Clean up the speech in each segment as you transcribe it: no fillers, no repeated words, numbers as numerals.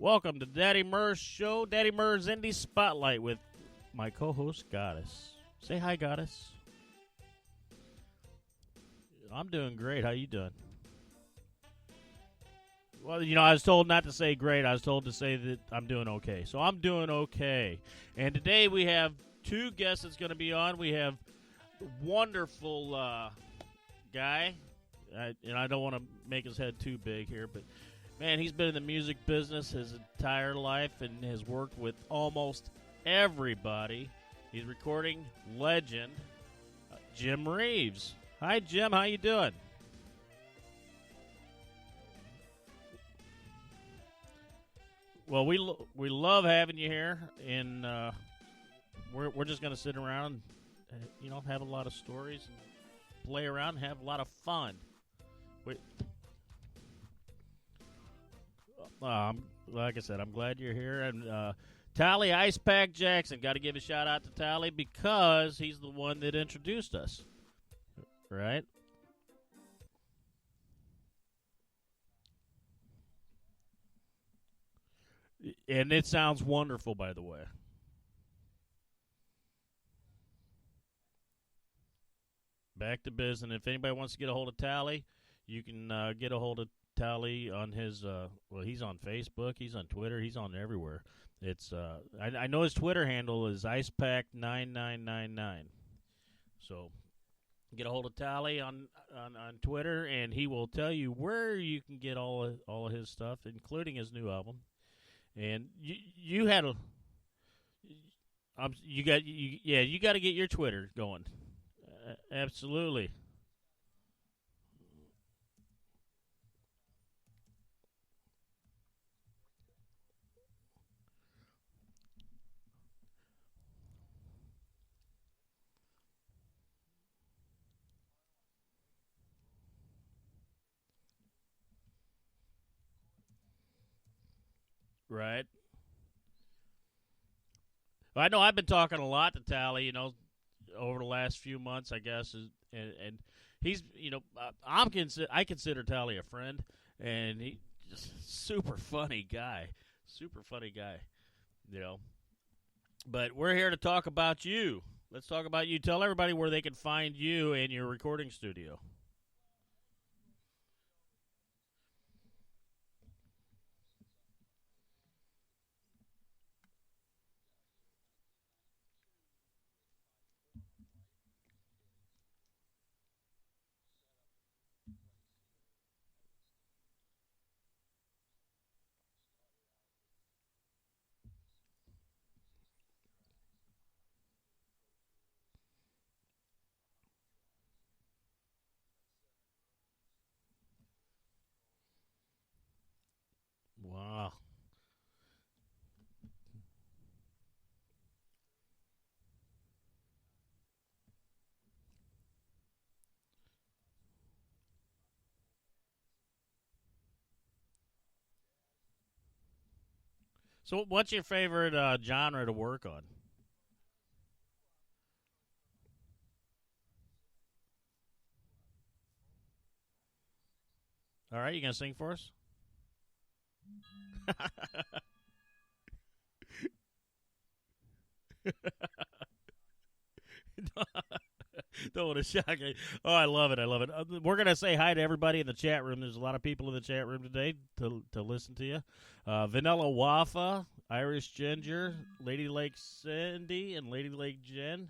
Welcome to Daddy Murr's show, Daddy Murr's Indie Spotlight with my co-host, Goddess. Say hi, Goddess. I'm doing great. How you doing? Well, I was told not to say great. I was told to say that I'm doing okay. So I'm doing okay. And today we have two guests that's going to be on. We have wonderful guy. And I don't want to make his head too big here, but man, he's been in the music business his entire life and has worked with almost everybody. He's recording legend, Jim Reeves. Hi, Jim. How you doing? Well, we love having you here, and we're just going to sit around, and, have a lot of stories, and play around, and have a lot of fun. Like I said, I'm glad you're here. And Tally Ice Pack Jackson, got to give a shout out to Tally because he's the one that introduced us, right? And it sounds wonderful, by the way. Back to business. If anybody wants to get a hold of Tally, you can get a hold of Tally on his. He's on Facebook, he's on Twitter, he's on everywhere. It's I know his Twitter handle is icepack9999. So get a hold of Tally on Twitter, and he will tell you where you can get all of his stuff, including his new album. And you had a you got to get your Twitter going. Absolutely. Right. I know I've been talking a lot to Tally, over the last few months, I guess, and he's, I consider Tally a friend, and he just super funny guy, you know. But we're here to talk about you. Let's talk about you. Tell everybody where they can find you and your recording studio. Wow. So, what's your favorite genre to work on? All right, you gonna sing for us? Don't want to shock you. Oh, I love it. I love it. We're going to say hi to everybody in the chat room. There's a lot of people in the chat room today to listen to you. Vanilla Wafa, Irish Ginger, Lady Lake Cindy, and Lady Lake Jen.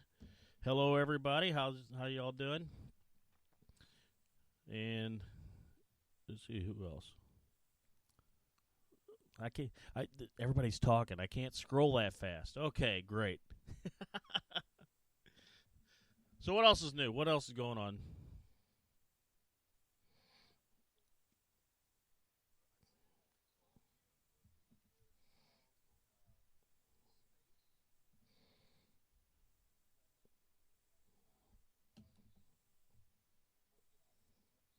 Hello, everybody. How y'all doing? And let's see who else. I can't. Everybody's talking. I can't scroll that fast. Okay, great. So what else is new? What else is going on?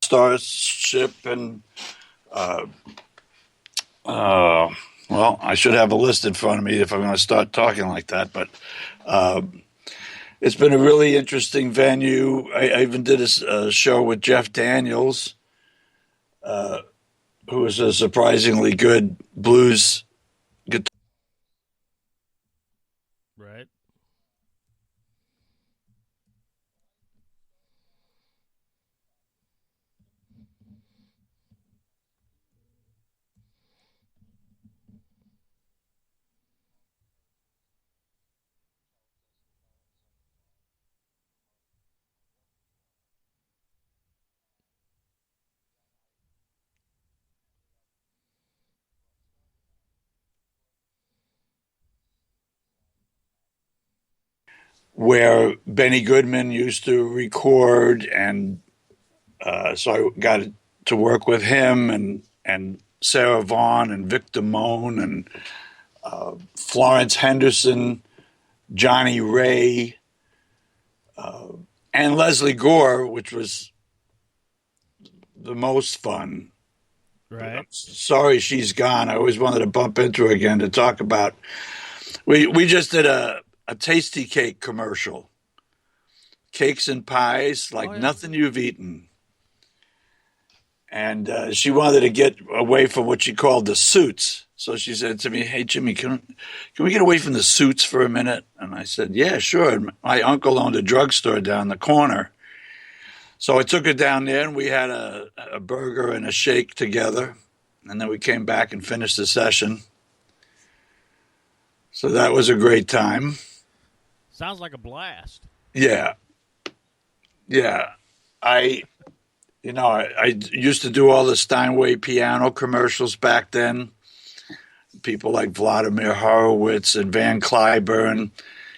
Starship and uh, uh, well, I should have a list in front of me if I'm going to start talking like that. But uh, it's been a really interesting venue. I even did a show with Jeff Daniels, who is a surprisingly good blues where Benny Goodman used to record, and so I got to work with him and Sarah Vaughan and Vic Damone and Florence Henderson, Johnny Ray, and Leslie Gore, which was the most fun. Right. I'm sorry she's gone. I always wanted to bump into her again to talk about. We just did a tasty cake commercial. Cakes and pies like nothing you've eaten. And she wanted to get away from what she called the suits. So she said to me, "Hey, Jimmy, can we get away from the suits for a minute?" And I said, "Yeah, sure." And my uncle owned a drugstore down the corner. So I took her down there, and we had a burger and a shake together. And then we came back and finished the session. So that was a great time. Sounds like a blast. Yeah. Yeah. I used to do all the Steinway piano commercials back then. People like Vladimir Horowitz and Van Cliburn.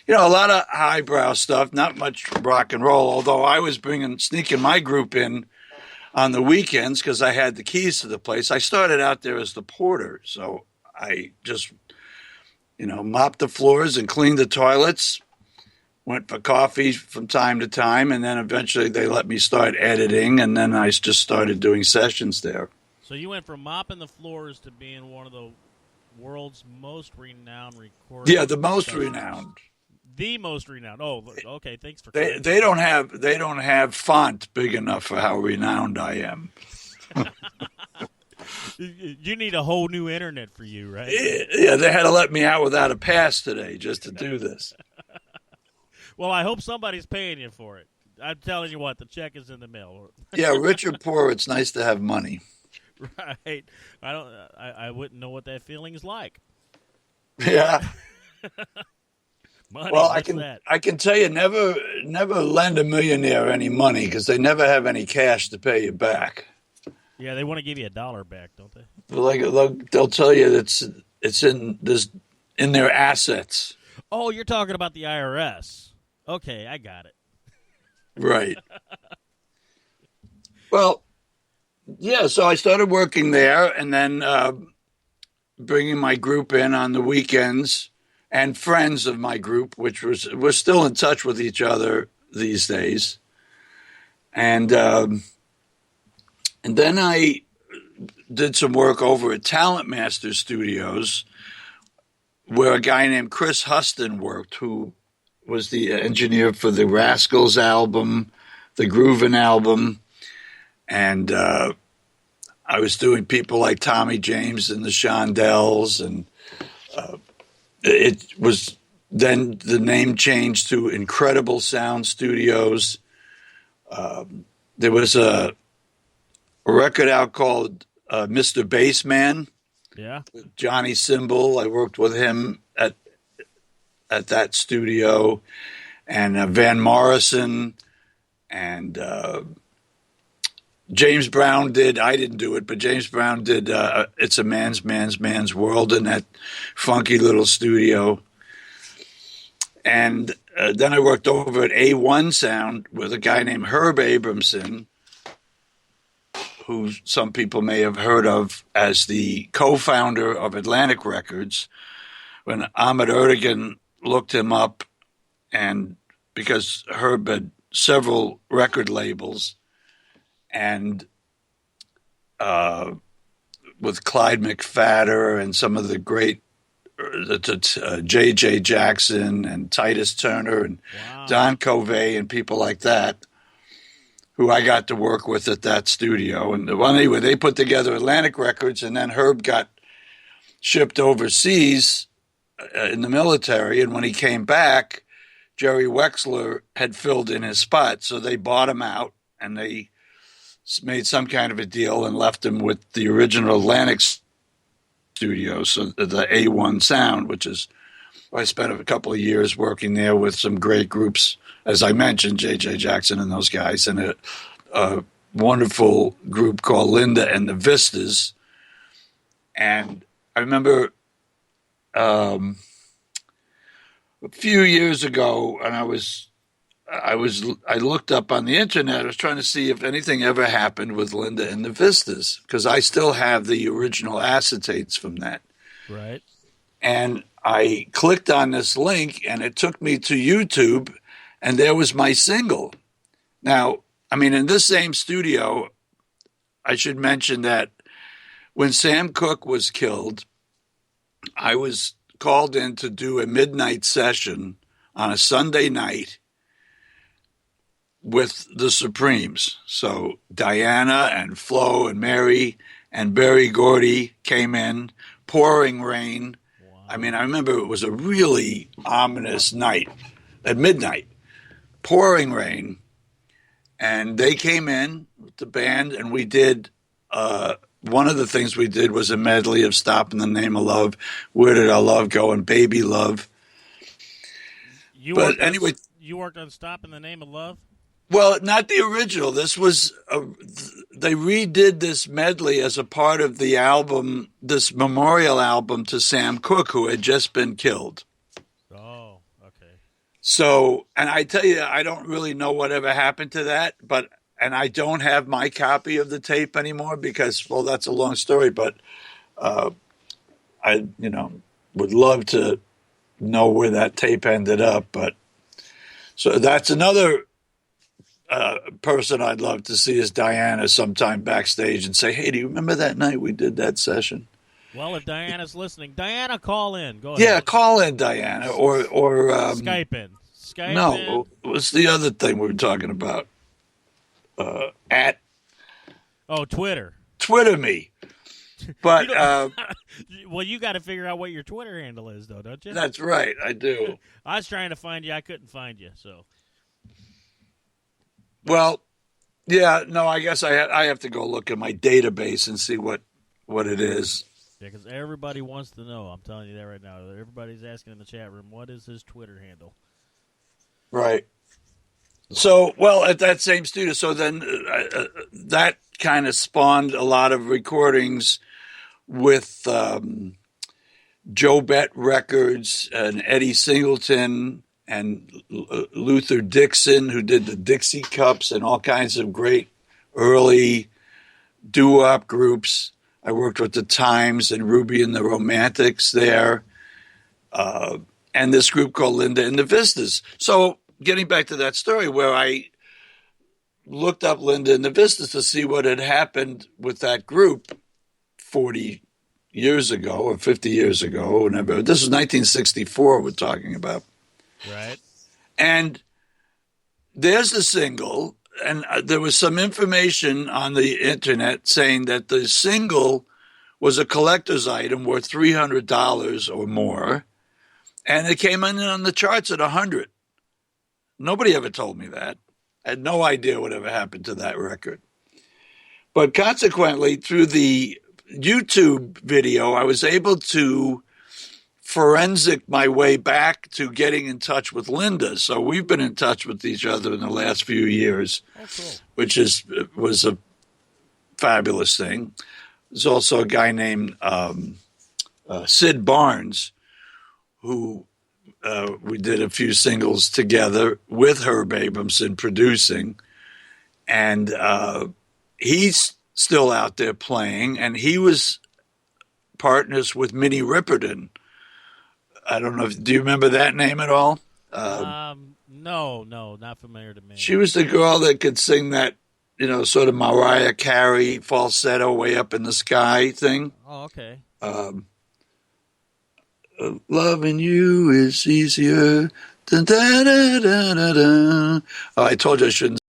A lot of highbrow stuff, not much rock and roll, although I was sneaking my group in on the weekends because I had the keys to the place. I started out there as the porter, so I just, mopped the floors and cleaned the toilets, went for coffee from time to time, and then eventually they let me start editing, and then I just started doing sessions there. So you went from mopping the floors to being one of the world's most renowned recorders. Yeah, the most renowned. The most renowned. Oh, okay. Thanks for. They don't have font big enough for how renowned I am. You need a whole new internet for you, right? Yeah, they had to let me out without a pass today just to do this. Well, I hope somebody's paying you for it. I'm telling you what, the check is in the mail. Yeah, rich or poor, it's nice to have money. Right. I wouldn't know what that feeling is like. Yeah. Money, well, I can tell you, never lend a millionaire any money because they never have any cash to pay you back. Yeah, they want to give you $1 back, don't they? They'll tell you that it's in their assets. Oh, you're talking about the IRS. Okay, I got it. Right. Well, yeah, so I started working there and then bringing my group in on the weekends and friends of my group, which we're still in touch with each other these days. And then I did some work over at Talent Master Studios where a guy named Chris Huston worked, who was the engineer for the Rascals album, the Groovin' album, and I was doing people like Tommy James and the Shondells, and it was then the name changed to Incredible Sound Studios. There was a record out called Mr. Bassman. Yeah. Johnny Symbol. I worked with him at that studio, and Van Morrison, and James Brown did. I didn't do it, but James Brown did. It's a man's world in that funky little studio. And then I worked over at A1 Sound with a guy named Herb Abramson, who some people may have heard of as the co-founder of Atlantic Records. When Ahmet Ertegun looked him up, and because Herb had several record labels, and with Clyde McPhatter and some of the great J.J. Jackson and Titus Turner and Don Covey and people like that, who I got to work with at that studio. And anyway, they put together Atlantic Records, and then Herb got shipped overseas in the military. And when he came back, Jerry Wexler had filled in his spot. So they bought him out, and they made some kind of a deal and left him with the original Atlantic Studios, so the A1 Sound, which is, I spent a couple of years working there with some great groups, as I mentioned, J.J. Jackson and those guys, and a wonderful group called Linda and the Vistas. And I remember a few years ago, and I looked up on the internet. I was trying to see if anything ever happened with Linda and the Vistas because I still have the original acetates from that. Right. And I clicked on this link, and it took me to YouTube, and there was my single. Now, I mean, in this same studio, I should mention that when Sam Cooke was killed, I was called in to do a midnight session on a Sunday night with the Supremes. So Diana and Flo and Mary and Berry Gordy came in, pouring rain. Wow. I mean, I remember it was a really ominous night at midnight, pouring rain. And they came in with the band, and we did one of the things we did was a medley of Stop in the Name of Love, Where Did Our Love Go, and Baby Love. But anyway, you worked on Stop in the Name of Love? Well, not the original. This was they redid this medley as a part of the album, this memorial album to Sam Cooke, who had just been killed. Oh, okay. So, and I tell you, I don't really know whatever happened to that, and I don't have my copy of the tape anymore because, well, that's a long story, but I, would love to know where that tape ended up. But so that's another person I'd love to see is Diana sometime backstage and say, hey, do you remember that night we did that session? Well, if Diana's listening, Diana, call in. Go ahead. Yeah, call in, Diana, or Skype in. No, what's the other thing we were talking about? Twitter. Twitter me. But well, you got to figure out what your Twitter handle is, though, don't you? That's right, I do. I was trying to find you, I couldn't find you, so. Well, yeah, no, I guess I have to go look at my database and see what it is. Yeah, because everybody wants to know. I'm telling you that right now. Everybody's asking in the chat room, what is his Twitter handle? Right. So, well, at that same studio, so then that kind of spawned a lot of recordings with Joe Bett Records and Eddie Singleton and Luther Dixon, who did the Dixie Cups and all kinds of great early doo-wop groups. I worked with the Times and Ruby and the Romantics there, and this group called Linda and the Vistas. So getting back to that story where I looked up Linda and the Vistas to see what had happened with that group 40 years ago or 50 years ago, whenever. This is 1964 we're talking about. Right. And there's the single, and there was some information on the internet saying that the single was a collector's item worth $300 or more, and it came in on the charts at 100. Nobody ever told me that. I had no idea whatever happened to that record. But consequently, through the YouTube video, I was able to forensic my way back to getting in touch with Linda. So we've been in touch with each other in the last few years, cool. Which was a fabulous thing. There's also a guy named Sid Barnes, who we did a few singles together with Herb Abramson producing. And he's still out there playing, and he was partners with Minnie Riperton. I don't know. Do you remember that name at all? No, not familiar to me. She was the girl that could sing that, sort of Mariah Carey falsetto way up in the sky thing. Oh, okay. Loving you is easier. Da, da, da, da, da, da. Oh, I told you I shouldn't